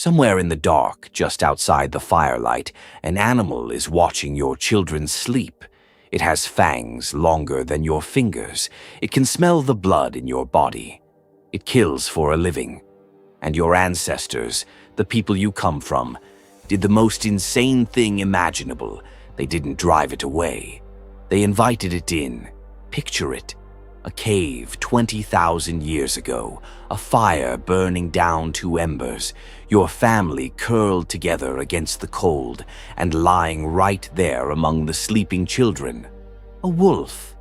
Somewhere in the dark, just outside the firelight, an animal is watching your children sleep. It has fangs longer than your fingers. It can smell the blood in your body. It kills for a living. And your ancestors, the people you come from, did the most insane thing imaginable. They didn't drive it away. They invited it in. Picture it. A cave 20,000 years ago, a fire burning down to embers, your family curled together against the cold and lying right there among the sleeping children. A wolf,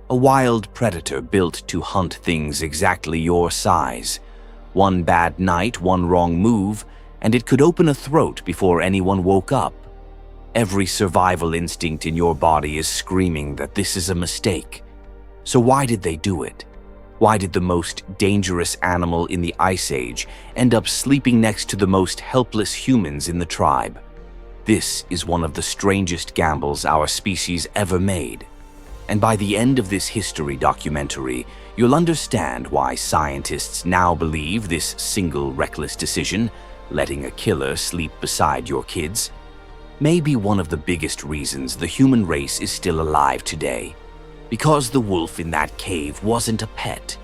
a wild predator built to hunt things exactly your size. One bad night, one wrong move, and it could open a throat before anyone woke up. Every survival instinct in your body is screaming that this is a mistake. So why did they do it? Why did the most dangerous animal in the Ice Age end up sleeping next to the most helpless humans in the tribe? This is one of the strangest gambles our species ever made. And by the end of this history documentary, you'll understand why scientists now believe this single reckless decision, letting a killer sleep beside your kids, may be one of the biggest reasons the human race is still alive today. Because the wolf in that cave wasn't a pet.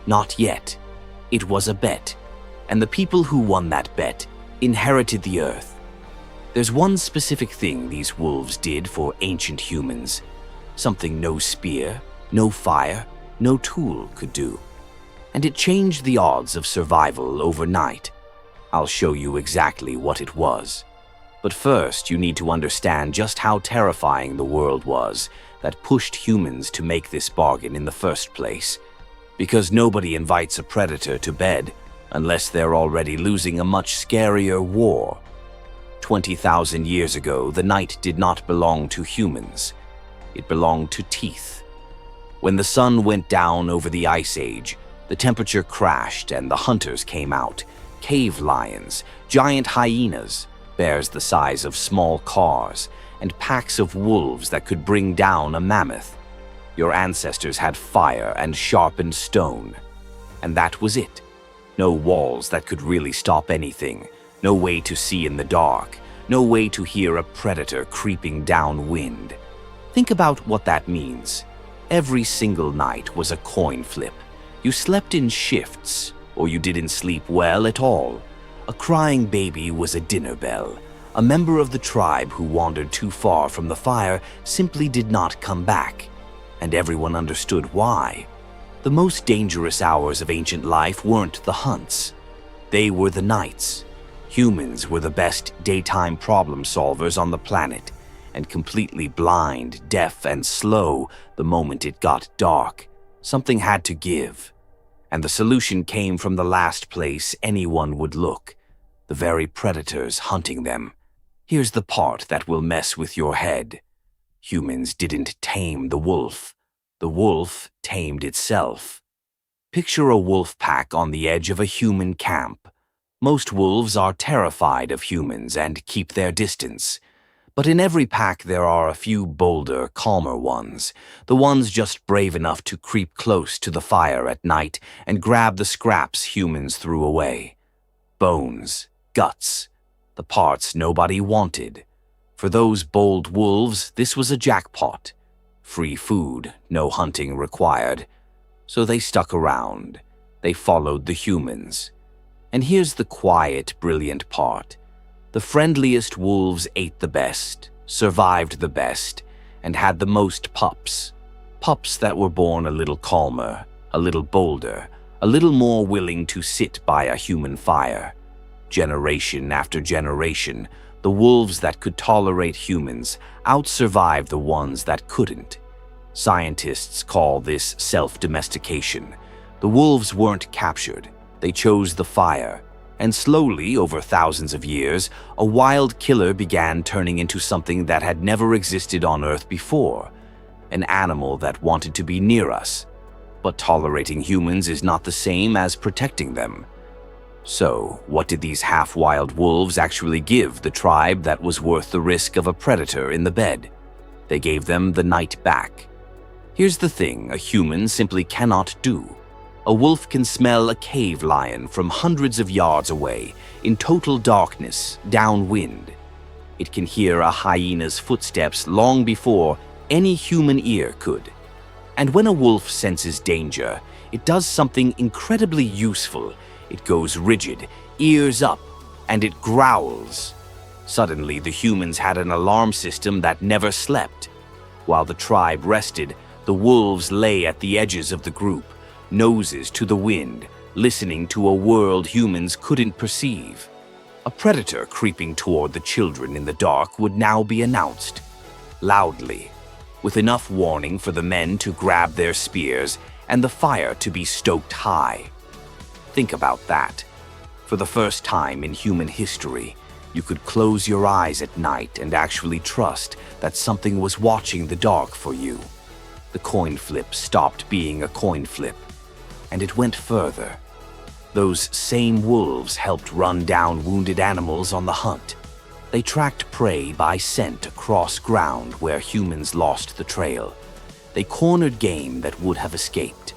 Not yet. It was a bet. And the people who won that bet inherited the earth. There's one specific thing these wolves did for ancient humans. Something no spear, no fire, no tool could do. And it changed the odds of survival overnight. I'll show you exactly what it was. But first, you need to understand just how terrifying the world was that pushed humans to make this bargain in the first place. Because nobody invites a predator to bed unless they're already losing a much scarier war. 20,000 years ago, the night did not belong to humans. It belonged to teeth. When the sun went down over the Ice Age, the temperature crashed and the hunters came out. Cave lions, giant hyenas, bears the size of small cars, and packs of wolves that could bring down a mammoth. Your ancestors had fire and sharpened stone. And that was it. No walls that could really stop anything. No way to see in the dark. No way to hear a predator creeping downwind. Think about what that means. Every single night was a coin flip. You slept in shifts, or you didn't sleep well at all. A crying baby was a dinner bell. A member of the tribe who wandered too far from the fire simply did not come back, and everyone understood why. The most dangerous hours of ancient life weren't the hunts. They were the nights. Humans were the best daytime problem solvers on the planet, and completely blind, deaf, and slow the moment it got dark. Something had to give, and the solution came from the last place anyone would look, the very predators hunting them. Here's the part that will mess with your head. Humans didn't tame the wolf. The wolf tamed itself. Picture a wolf pack on the edge of a human camp. Most wolves are terrified of humans and keep their distance. But in every pack there are a few bolder, calmer ones, the ones just brave enough to creep close to the fire at night and grab the scraps humans threw away. Bones, guts, the parts nobody wanted. For those bold wolves, this was a jackpot. Free food, no hunting required. So they stuck around. They followed the humans. And here's the quiet, brilliant part. The friendliest wolves ate the best, survived the best, and had the most pups. Pups that were born a little calmer, a little bolder, a little more willing to sit by a human fire. Generation after generation, the wolves that could tolerate humans out-survived the ones that couldn't. Scientists call this self-domestication. The wolves weren't captured. They chose the fire. And slowly, over thousands of years, a wild killer began turning into something that had never existed on Earth before. An animal that wanted to be near us. But tolerating humans is not the same as protecting them. So, what did these half-wild wolves actually give the tribe that was worth the risk of a predator in the bed? They gave them the night back. Here's the thing a human simply cannot do. A wolf can smell a cave lion from hundreds of yards away, in total darkness, downwind. It can hear a hyena's footsteps long before any human ear could. And when a wolf senses danger, it does something incredibly useful. It goes rigid, ears up, and it growls. Suddenly, the humans had an alarm system that never slept. While the tribe rested, the wolves lay at the edges of the group, noses to the wind, listening to a world humans couldn't perceive. A predator creeping toward the children in the dark would now be announced, loudly, with enough warning for the men to grab their spears and the fire to be stoked high. Think about that. For the first time in human history, you could close your eyes at night and actually trust that something was watching the dark for you. The coin flip stopped being a coin flip, and it went further. Those same wolves helped run down wounded animals on the hunt. They tracked prey by scent across ground where humans lost the trail. They cornered game that would have escaped.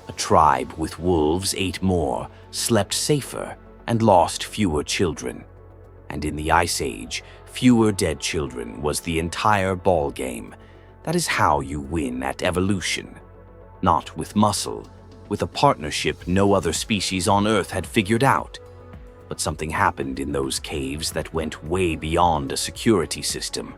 A tribe with wolves ate more, slept safer, and lost fewer children. And in the Ice Age, fewer dead children was the entire ball game. That is how you win at evolution. Not with muscle, with a partnership no other species on Earth had figured out. But something happened in those caves that went way beyond a security system.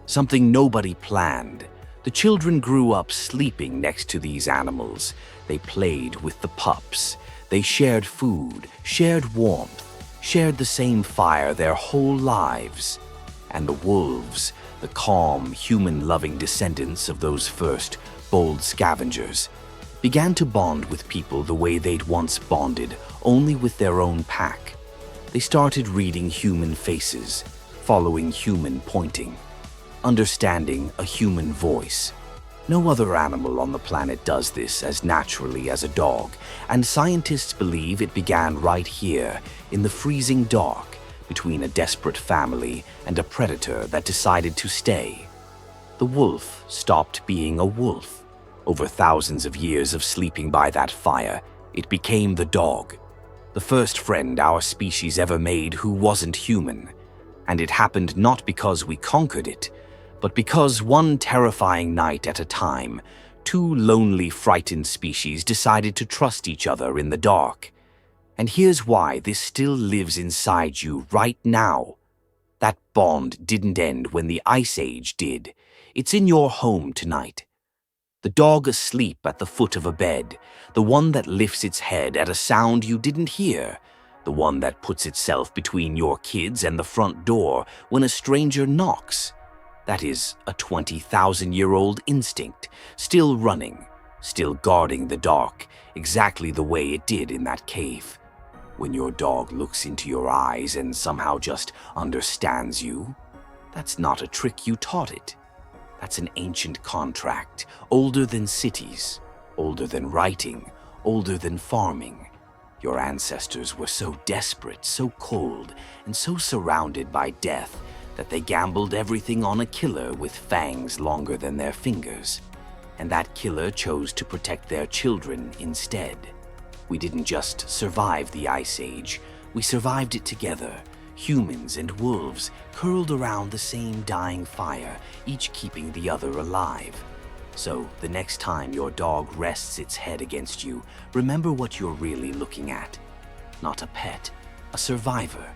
Something nobody planned. The children grew up sleeping next to these animals. They played with the pups. They shared food, shared warmth, shared the same fire their whole lives. And the wolves, the calm, human-loving descendants of those first bold scavengers, began to bond with people the way they'd once bonded, only with their own pack. They started reading human faces, following human pointing, understanding a human voice. No other animal on the planet does this as naturally as a dog, and scientists believe it began right here, in the freezing dark, between a desperate family and a predator that decided to stay. The wolf stopped being a wolf. Over thousands of years of sleeping by that fire, it became the dog, the first friend our species ever made who wasn't human. And it happened not because we conquered it, but because one terrifying night at a time, two lonely, frightened species decided to trust each other in the dark. And here's why this still lives inside you right now. That bond didn't end when the Ice Age did. It's in your home tonight. The dog asleep at the foot of a bed, the one that lifts its head at a sound you didn't hear, the one that puts itself between your kids and the front door when a stranger knocks. That is a 20,000-year-old instinct, still running, still guarding the dark, exactly the way it did in that cave. When your dog looks into your eyes and somehow just understands you, that's not a trick you taught it. That's an ancient contract, older than cities, older than writing, older than farming. Your ancestors were so desperate, so cold, and so surrounded by death that they gambled everything on a killer with fangs longer than their fingers. And that killer chose to protect their children instead. We didn't just survive the Ice Age, we survived it together. Humans and wolves curled around the same dying fire, each keeping the other alive. So, the next time your dog rests its head against you, remember what you're really looking at. Not a pet, a survivor,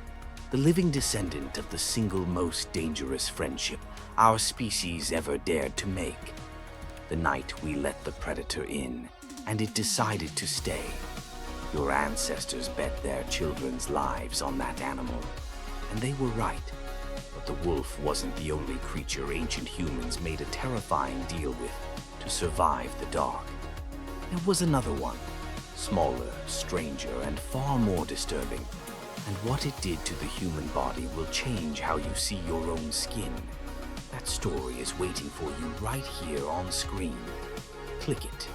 the living descendant of the single most dangerous friendship our species ever dared to make. The night we let the predator in, and it decided to stay. Your ancestors bet their children's lives on that animal. And they were right. But the wolf wasn't the only creature ancient humans made a terrifying deal with to survive the dark. There was another one, smaller, stranger, and far more disturbing. And what it did to the human body will change how you see your own skin. That story is waiting for you right here on screen. Click it.